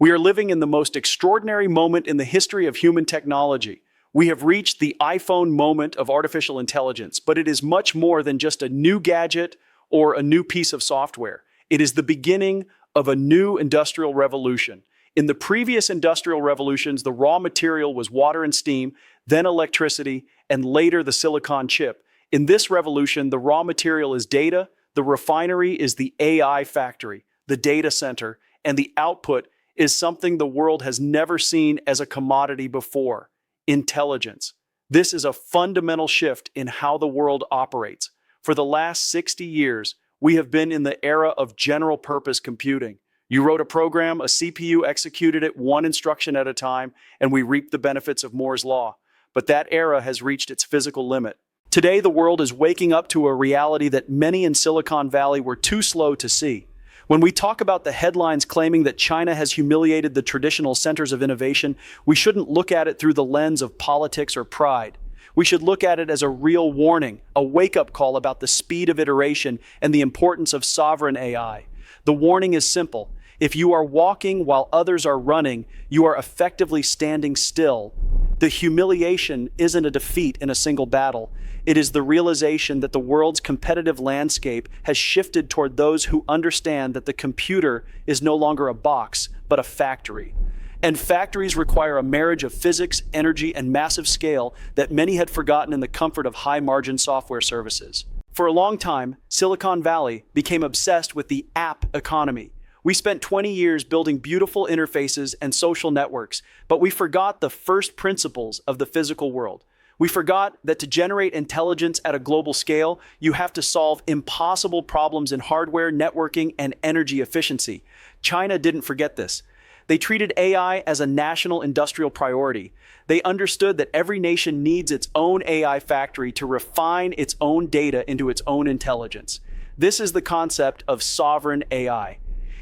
We are living in the most extraordinary moment in the history of human technology. We have reached the iPhone moment of artificial intelligence, but it is much more than just a new gadget or a new piece of software. It is the beginning of a new industrial revolution. In the previous industrial revolutions, the raw material was water and steam, then electricity, and later the silicon chip. In this revolution, the raw material is data, the refinery is the AI factory, the data center, and the output is something the world has never seen as a commodity before: intelligence. This is a fundamental shift in how the world operates. For the last 60 years, we have been in the era of general-purpose computing. You wrote a program, a CPU executed it one instruction at a time, and we reaped the benefits of Moore's Law. But that era has reached its physical limit. Today, the world is waking up to a reality that many in Silicon Valley were too slow to see. When we talk about the headlines claiming that China has humiliated the traditional centers of innovation, we shouldn't look at it through the lens of politics or pride. We should look at it as a real warning, a wake-up call about the speed of iteration and the importance of sovereign AI. The warning is simple. If you are walking while others are running, you are effectively standing still. The humiliation isn't a defeat in a single battle. It is the realization that the world's competitive landscape has shifted toward those who understand that the computer is no longer a box, but a factory. And factories require a marriage of physics, energy, and massive scale that many had forgotten in the comfort of high-margin software services. For a long time, Silicon Valley became obsessed with the app economy. We spent 20 years building beautiful interfaces and social networks, but we forgot the first principles of the physical world. We forgot that to generate intelligence at a global scale, you have to solve impossible problems in hardware, networking, and energy efficiency. China didn't forget this. They treated AI as a national industrial priority. They understood that every nation needs its own AI factory to refine its own data into its own intelligence. This is the concept of sovereign AI.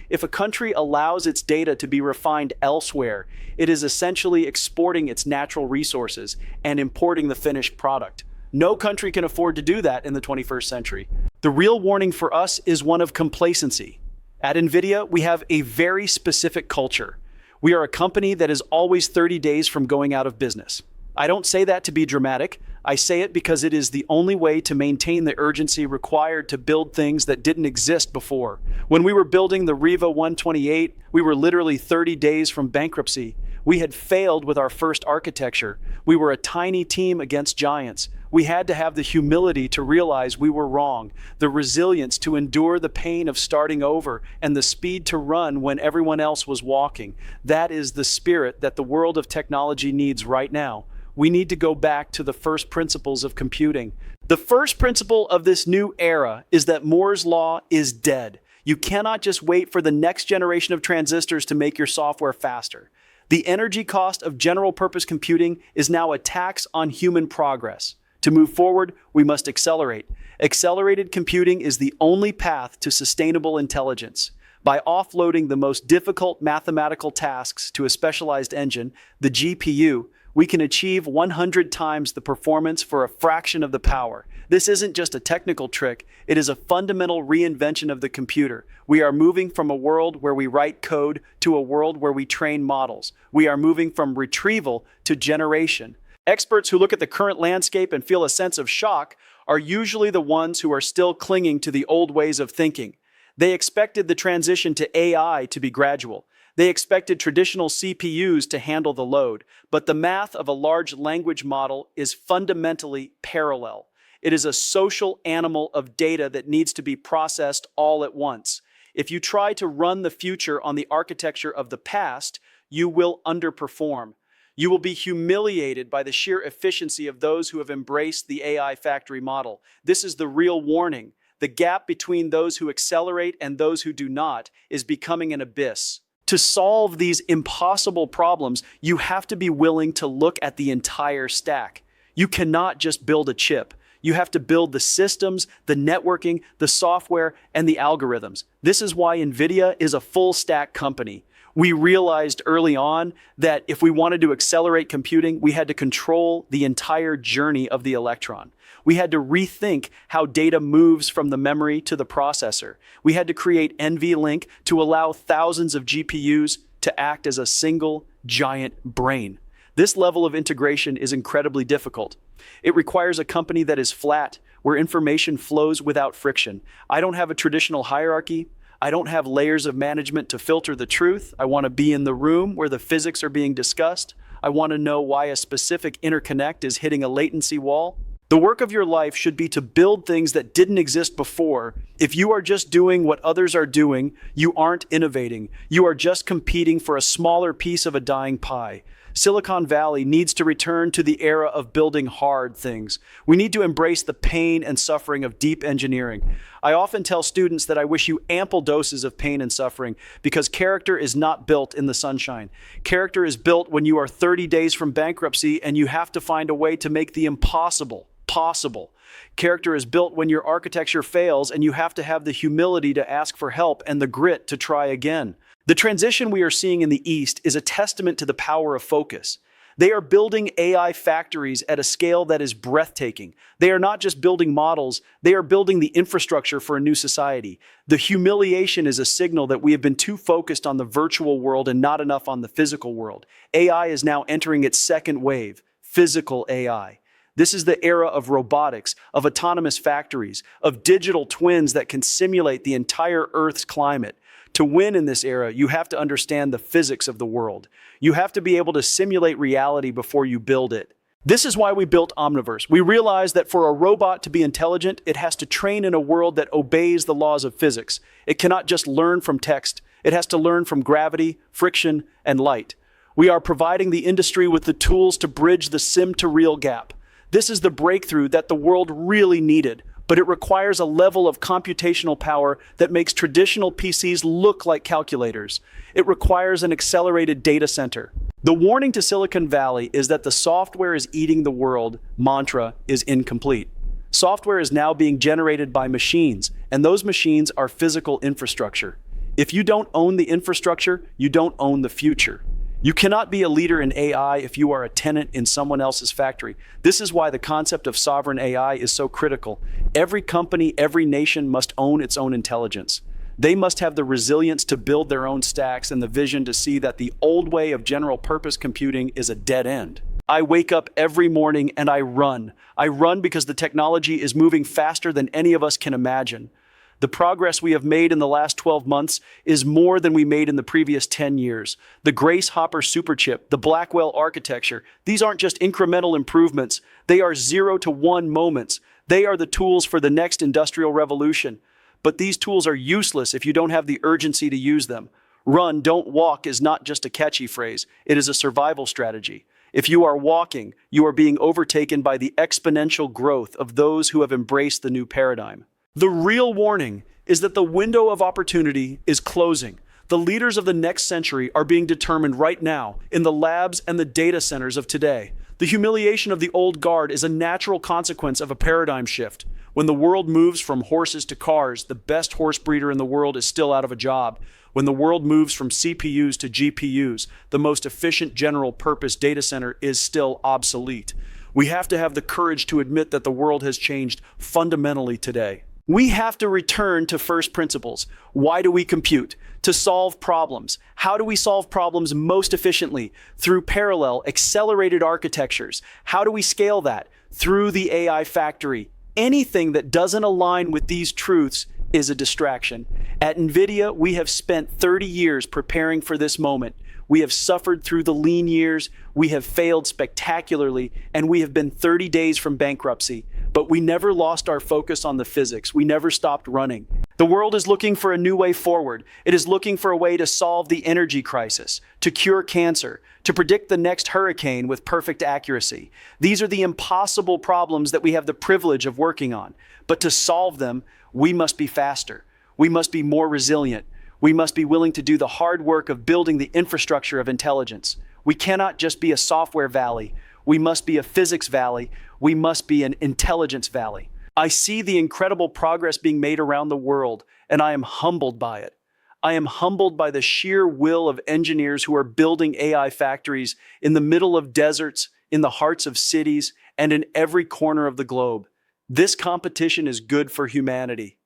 If a country allows its data to be refined elsewhere, it is essentially exporting its natural resources and importing the finished product. No country can afford to do that in the 21st century. The real warning for us is one of complacency. At NVIDIA, we have a very specific culture. We are a company that is always 30 days from going out of business. I don't say that to be dramatic. I say it because it is the only way to maintain the urgency required to build things that didn't exist before. When we were building the Riva 128, we were literally 30 days from bankruptcy. We had failed with our first architecture. We were a tiny team against giants. We had to have the humility to realize we were wrong, the resilience to endure the pain of starting over, and the speed to run when everyone else was walking. That is the spirit that the world of technology needs right now. We need to go back to the first principles of computing. The first principle of this new era is that Moore's Law is dead. You cannot just wait for the next generation of transistors to make your software faster. The energy cost of general-purpose computing is now a tax on human progress. To move forward, we must accelerate. Accelerated computing is the only path to sustainable intelligence. By offloading the most difficult mathematical tasks to a specialized engine, the GPU, we can achieve 100 times the performance for a fraction of the power. This isn't just a technical trick, it is a fundamental reinvention of the computer. We are moving from a world where we write code to a world where we train models. We are moving from retrieval to generation. Experts who look at the current landscape and feel a sense of shock are usually the ones who are still clinging to the old ways of thinking. They expected the transition to AI to be gradual. They expected traditional CPUs to handle the load, but the math of a large language model is fundamentally parallel. It is a social animal of data that needs to be processed all at once. If you try to run the future on the architecture of the past, you will underperform. You will be humiliated by the sheer efficiency of those who have embraced the AI factory model. This is the real warning. The gap between those who accelerate and those who do not is becoming an abyss. To solve these impossible problems, you have to be willing to look at the entire stack. You cannot just build a chip. You have to build the systems, the networking, the software, and the algorithms. This is why NVIDIA is a full-stack company. We realized early on that if we wanted to accelerate computing, we had to control the entire journey of the electron. We had to rethink how data moves from the memory to the processor. We had to create NVLink to allow thousands of GPUs to to act as a single, giant brain. This level of integration is incredibly difficult. It requires a company that is flat, where information flows without friction. I don't have a traditional hierarchy. I don't have layers of management to filter the truth. I want to be in the room where the physics are being discussed. I want to know why a specific interconnect is hitting a latency wall. The work of your life should be to build things that didn't exist before. If you are just doing what others are doing, you aren't innovating. You are just competing for a smaller piece of a dying pie. Silicon Valley needs to return to the era of building hard things. We need to embrace the pain and suffering of deep engineering. I often tell students that I wish you ample doses of pain and suffering because character is not built in the sunshine. Character is built when you are 30 days from bankruptcy and you have to find a way to make the impossible possible. Character is built when your architecture fails and you have to have the humility to ask for help and the grit to try again. The transition we are seeing in the East is a testament to the power of focus. They are building AI factories at a scale that is breathtaking. They are not just building models, they are building the infrastructure for a new society. The humiliation is a signal that we have been too focused on the virtual world and not enough on the physical world. AI is now entering its second wave, physical AI. This is the era of robotics, of autonomous factories, of digital twins that can simulate the entire Earth's climate. To win in this era, you have to understand the physics of the world. You have to be able to simulate reality before you build it. This is why we built Omniverse. We realized that for a robot to be intelligent, it has to train in a world that obeys the laws of physics. It cannot just learn from text. It has to learn from gravity, friction, and light. We are providing the industry with the tools to bridge the sim-to-real gap. This is the breakthrough that the world really needed, but it requires a level of computational power that makes traditional PCs look like calculators. It requires an accelerated data center. The warning to Silicon Valley is that the software is eating the world mantra is incomplete. Software is now being generated by machines, and those machines are physical infrastructure. If you don't own the infrastructure, you don't own the future. You cannot be a leader in AI if you are a tenant in someone else's factory. This is why the concept of sovereign AI is so critical. Every company, every nation must own its own intelligence. They must have the resilience to build their own stacks and the vision to see that the old way of general purpose computing is a dead end. I wake up every morning and I run. I run because the technology is moving faster than any of us can imagine. The progress we have made in the last 12 months is more than we made in the previous 10 years. The Grace Hopper superchip, the Blackwell architecture, these aren't just incremental improvements. They are 0 to 1 moments. They are the tools for the next industrial revolution. But these tools are useless if you don't have the urgency to use them. Run, don't walk is not just a catchy phrase. It is a survival strategy. If you are walking, you are being overtaken by the exponential growth of those who have embraced the new paradigm. The real warning is that the window of opportunity is closing. The leaders of the next century are being determined right now in the labs and the data centers of today. The humiliation of the old guard is a natural consequence of a paradigm shift. When the world moves from horses to cars, the best horse breeder in the world is still out of a job. When the world moves from CPUs to GPUs, the most efficient general purpose data center is still obsolete. We have to have the courage to admit that the world has changed fundamentally today. We have to return to first principles. Why do we compute? To solve problems. How do we solve problems most efficiently? Through parallel, accelerated architectures. How do we scale that? Through the AI factory. Anything that doesn't align with these truths is a distraction. At NVIDIA, we have spent 30 years preparing for this moment. We have suffered through the lean years, we have failed spectacularly, and we have been 30 days from bankruptcy. But we never lost our focus on the physics. We never stopped running. The world is looking for a new way forward. It is looking for a way to solve the energy crisis, to cure cancer, to predict the next hurricane with perfect accuracy. These are the impossible problems that we have the privilege of working on. But to solve them, we must be faster. We must be more resilient. We must be willing to do the hard work of building the infrastructure of intelligence. We cannot just be a software valley. We must be a physics valley. We must be an intelligence valley. I see the incredible progress being made around the world, and I am humbled by it. I am humbled by the sheer will of engineers who are building AI factories in the middle of deserts, in the hearts of cities, and in every corner of the globe. This competition is good for humanity.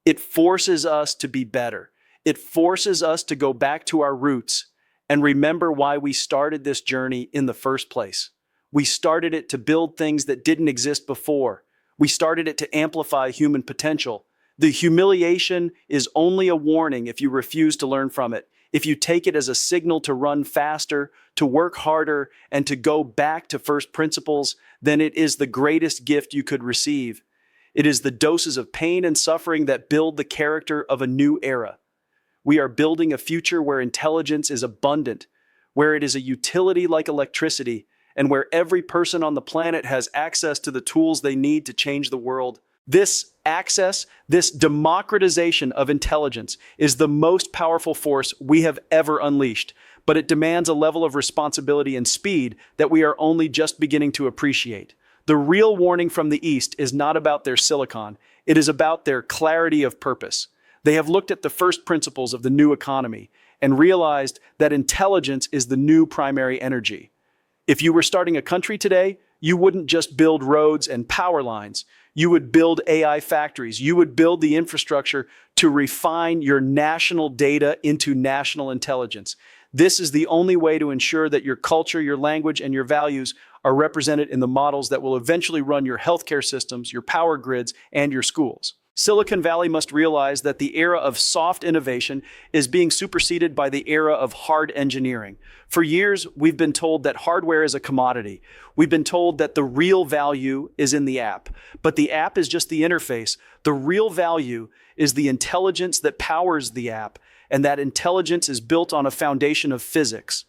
It forces us to be better. It forces us to go back to our roots and remember why we started this journey in the first place. We started it to build things that didn't exist before. We started it to amplify human potential. The humiliation is only a warning if you refuse to learn from it. If you take it as a signal to run faster, to work harder, and to go back to first principles, then it is the greatest gift you could receive. It is the doses of pain and suffering that build the character of a new era. We are building a future where intelligence is abundant, where it is a utility like electricity, and where every person on the planet has access to the tools they need to change the world. This access, this democratization of intelligence is the most powerful force we have ever unleashed, but it demands a level of responsibility and speed that we are only just beginning to appreciate. The real warning from the East is not about their silicon, it is about their clarity of purpose. They have looked at the first principles of the new economy and realized that intelligence is the new primary energy. If you were starting a country today, you wouldn't just build roads and power lines. You would build AI factories. You would build the infrastructure to refine your national data into national intelligence. This is the only way to ensure that your culture, your language, and your values are represented in the models that will eventually run your healthcare systems, your power grids, and your schools. Silicon Valley must realize that the era of soft innovation is being superseded by the era of hard engineering. For years, we've been told that hardware is a commodity. We've been told that the real value is in the app. But the app is just the interface. The real value is the intelligence that powers the app, and that intelligence is built on a foundation of physics.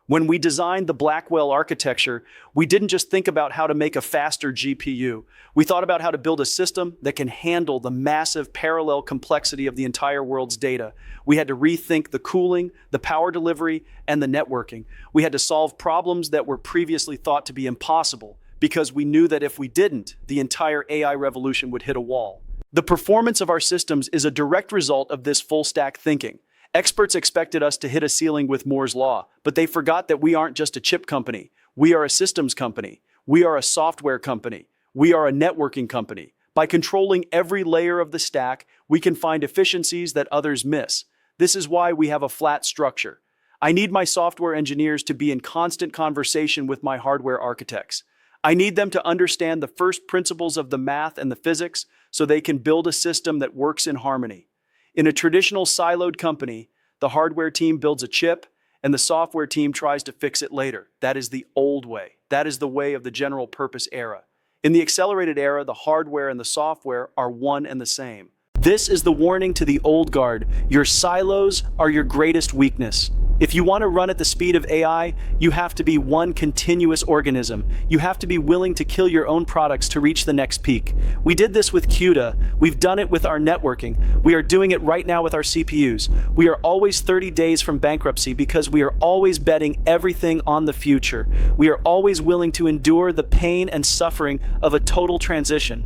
When we designed the Blackwell architecture, we didn't just think about how to make a faster GPU. We thought about how to build a system that can handle the massive parallel complexity of the entire world's data. We had to rethink the cooling, the power delivery, and the networking. We had to solve problems that were previously thought to be impossible, because we knew that if we didn't, the entire AI revolution would hit a wall. The performance of our systems is a direct result of this full-stack thinking. Experts expected us to hit a ceiling with Moore's Law, but they forgot that we aren't just a chip company. We are a systems company. We are a software company. We are a networking company. By controlling every layer of the stack, we can find efficiencies that others miss. This is why we have a flat structure. I need my software engineers to be in constant conversation with my hardware architects. I need them to understand the first principles of the math and the physics so they can build a system that works in harmony. In a traditional siloed company, the hardware team builds a chip and the software team tries to fix it later. That is the old way. That is the way of the general purpose era. In the accelerated era, the hardware and the software are one and the same. This is the warning to the old guard. Your silos are your greatest weakness. If you want to run at the speed of AI, you have to be one continuous organism. You have to be willing to kill your own products to reach the next peak. We did this with CUDA. We've done it with our networking. We are doing it right now with our CPUs. We are always 30 days from bankruptcy because we are always betting everything on the future. We are always willing to endure the pain and suffering of a total transition.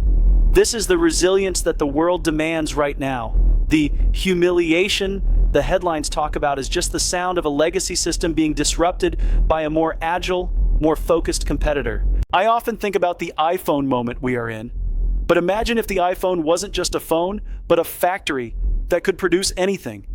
This is the resilience that the world demands right now. The humiliation the headlines talk about is just the sound of a legacy system being disrupted by a more agile, more focused competitor. I often think about the iPhone moment we are in. But imagine if the iPhone wasn't just a phone, but a factory that could produce anything.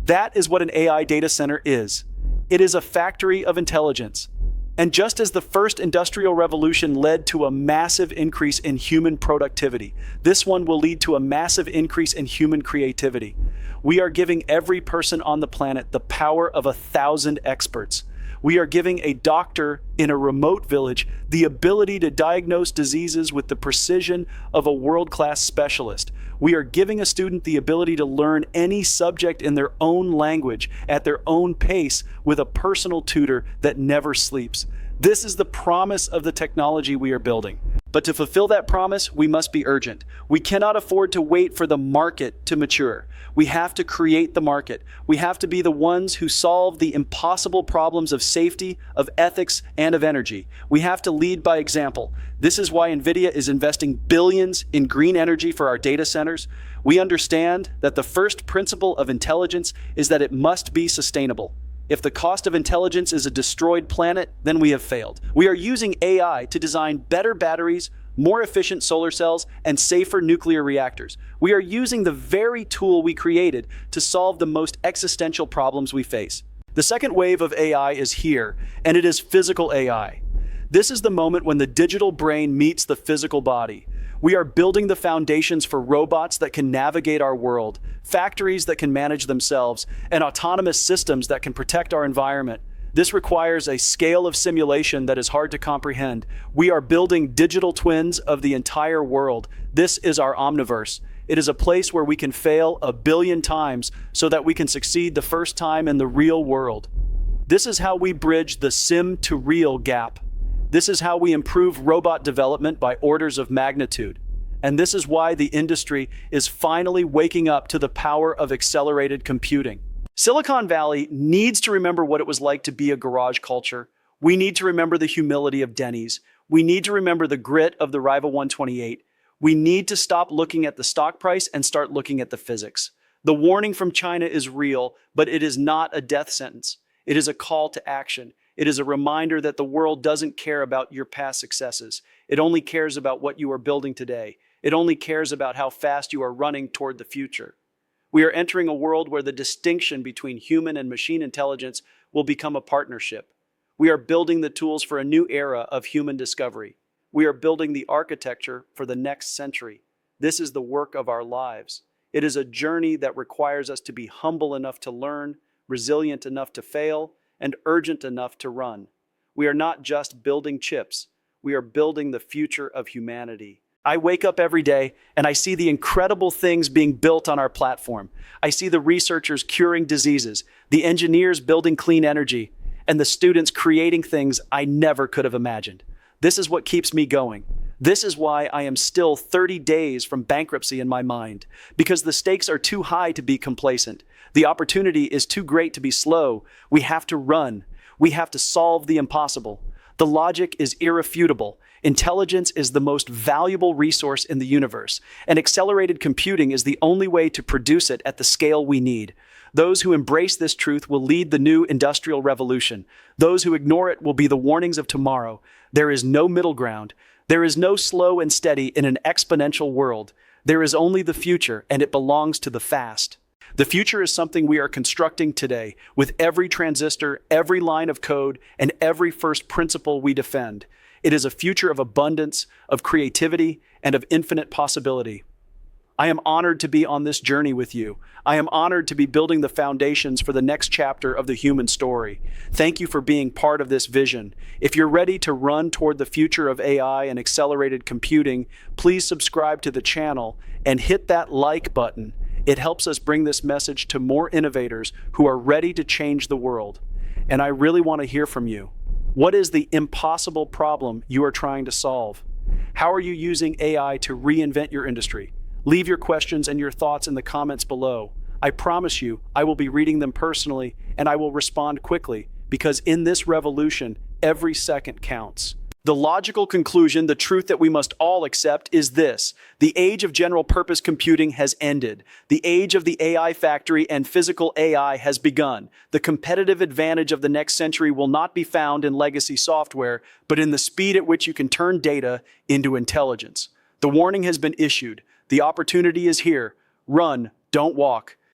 That is what an AI data center is. It is a factory of intelligence. And just as the first industrial revolution led to a massive increase in human productivity, this one will lead to a massive increase in human creativity. We are giving every person on the planet the power of 1,000 experts. We are giving a doctor in a remote village the ability to diagnose diseases with the precision of a world-class specialist. We are giving a student the ability to learn any subject in their own language at their own pace with a personal tutor that never sleeps. This is the promise of the technology we are building. But to fulfill that promise, we must be urgent. We cannot afford to wait for the market to mature. We have to create the market. We have to be the ones who solve the impossible problems of safety, of ethics, and of energy. We have to lead by example. This is why NVIDIA is investing billions in green energy for our data centers. We understand that the first principle of intelligence is that it must be sustainable. If the cost of intelligence is a destroyed planet, then we have failed. We are using AI to design better batteries, more efficient solar cells, and safer nuclear reactors. We are using the very tool we created to solve the most existential problems we face. The second wave of AI is here, and it is physical AI. This is the moment when the digital brain meets the physical body. We are building the foundations for robots that can navigate our world, factories that can manage themselves, and autonomous systems that can protect our environment. This requires a scale of simulation that is hard to comprehend. We are building digital twins of the entire world. This is our omniverse. It is a place where we can fail 1 billion times so that we can succeed the first time in the real world. This is how we bridge the sim to real gap. This is how we improve robot development by orders of magnitude. And this is why the industry is finally waking up to the power of accelerated computing. Silicon Valley needs to remember what it was like to be a garage culture. We need to remember the humility of Denny's. We need to remember the grit of the Rival 128. We need to stop looking at the stock price and start looking at the physics. The warning from China is real, but it is not a death sentence. It is a call to action. It is a reminder that the world doesn't care about your past successes. It only cares about what you are building today. It only cares about how fast you are running toward the future. We are entering a world where the distinction between human and machine intelligence will become a partnership. We are building the tools for a new era of human discovery. We are building the architecture for the next century. This is the work of our lives. It is a journey that requires us to be humble enough to learn, resilient enough to fail, and urgent enough to run. We are not just building chips. We are building the future of humanity. I wake up every day and I see the incredible things being built on our platform. I see the researchers curing diseases, the engineers building clean energy, and the students creating things I never could have imagined. This is what keeps me going. This is why I am still 30 days from bankruptcy in my mind, because the stakes are too high to be complacent. The opportunity is too great to be slow. We have to run. We have to solve the impossible. The logic is irrefutable. Intelligence is the most valuable resource in the universe, and accelerated computing is the only way to produce it at the scale we need. Those who embrace this truth will lead the new industrial revolution. Those who ignore it will be the warnings of tomorrow. There is no middle ground. There is no slow and steady in an exponential world. There is only the future, and it belongs to the fast. The future is something we are constructing today, with every transistor, every line of code, and every first principle we defend. It is a future of abundance, of creativity, and of infinite possibility. I am honored to be on this journey with you. I am honored to be building the foundations for the next chapter of the human story. Thank you for being part of this vision. If you're ready to run toward the future of AI and accelerated computing, please subscribe to the channel and hit that like button. It helps us bring this message to more innovators who are ready to change the world. And I really want to hear from you. What is the impossible problem you are trying to solve? How are you using AI to reinvent your industry? Leave your questions and your thoughts in the comments below. I promise you, I will be reading them personally and I will respond quickly, because in this revolution, every second counts. The logical conclusion, the truth that we must all accept, is this: the age of general-purpose computing has ended. The age of the AI factory and physical AI has begun. The competitive advantage of the next century will not be found in legacy software, but in the speed at which you can turn data into intelligence. The warning has been issued. The opportunity is here. Run, don't walk.